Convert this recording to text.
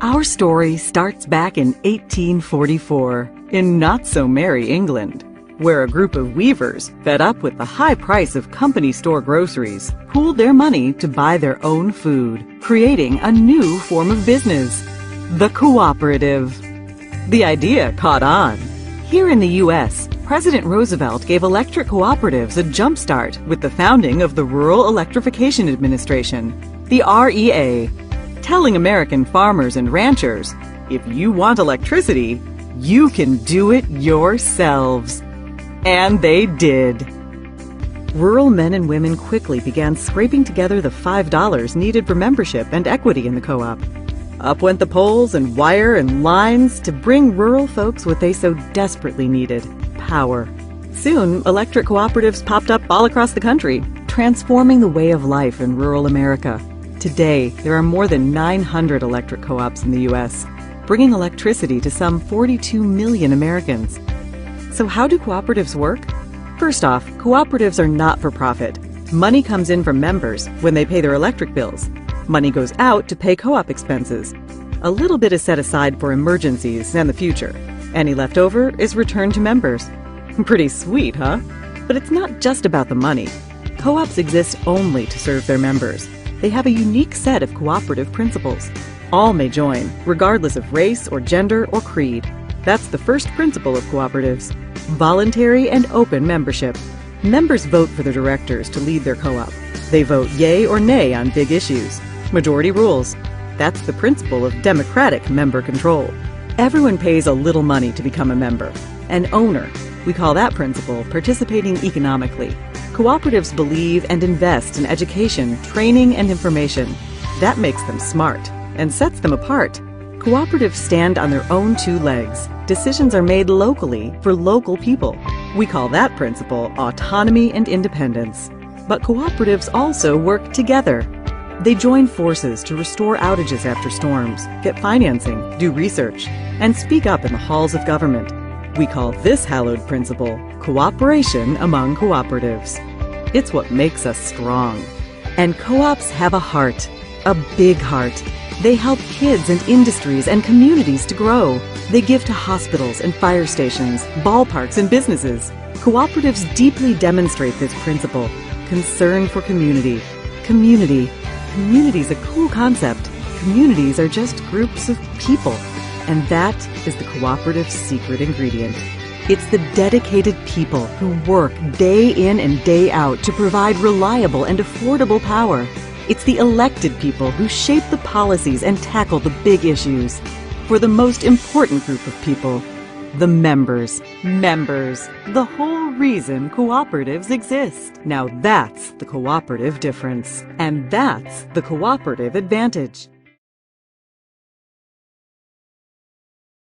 Our story starts back in 1844 in not-so-merry England, where a group of weavers, fed up with the high price of company store groceries, pooled their money to buy their own food, creating a new form of business, the cooperative. The idea caught on. Here in the U.S., President Roosevelt gave electric cooperatives a jump-start with the founding of the Rural Electrification Administration, the REA, telling American farmers and ranchers, if you want electricity, you can do it yourselves. And they did. Rural men and women quickly began scraping together the $5 needed for membership and equity in the co-op. Up went the poles and wire and lines to bring rural folks what they so desperately needed: power. Soon, electric cooperatives popped up all across the country, transforming the way of life in rural America. Today, there are more than 900 electric co-ops in the U.S., bringing electricity to some 42 million Americans. So how do cooperatives work? First off, cooperatives are not for profit. Money comes in from members when they pay their electric bills. Money goes out to pay co-op expenses. A little bit is set aside for emergencies and the future. Any left over is returned to members. Pretty sweet, huh? But it's not just about the money. Co-ops exist only to serve their members. They have a unique set of cooperative principles. All may join, regardless of race or gender or creed. That's the first principle of cooperatives: voluntary and open membership. Members vote for their directors to lead their co-op. They vote yay or nay on big issues. Majority rules. That's the principle of democratic member control. Everyone pays a little money to become a member. An owner. We call that principle participating economically. Cooperatives believe and invest in education, training, and information. That makes them smart and sets them apart. Cooperatives stand on their own two legs. Decisions are made locally for local people. We call that principle autonomy and independence. But cooperatives also work together. They join forces to restore outages after storms, get financing, do research, and speak up in the halls of government. We call this hallowed principle cooperation among cooperatives. It's what makes us strong. And co-ops have a heart, a big heart. They help kids and industries and communities to grow. They give to hospitals and fire stations, ballparks and businesses. Cooperatives deeply demonstrate this principle: concern for community. Community's a cool concept. Communities are just groups of people. And that is the cooperative's secret ingredient. It's the dedicated people who work day in and day out to provide reliable and affordable power. It's the elected people who shape the policies and tackle the big issues. For the most important group of people, the members. Members. The whole reason cooperatives exist. Now that's the cooperative difference. And that's the cooperative advantage.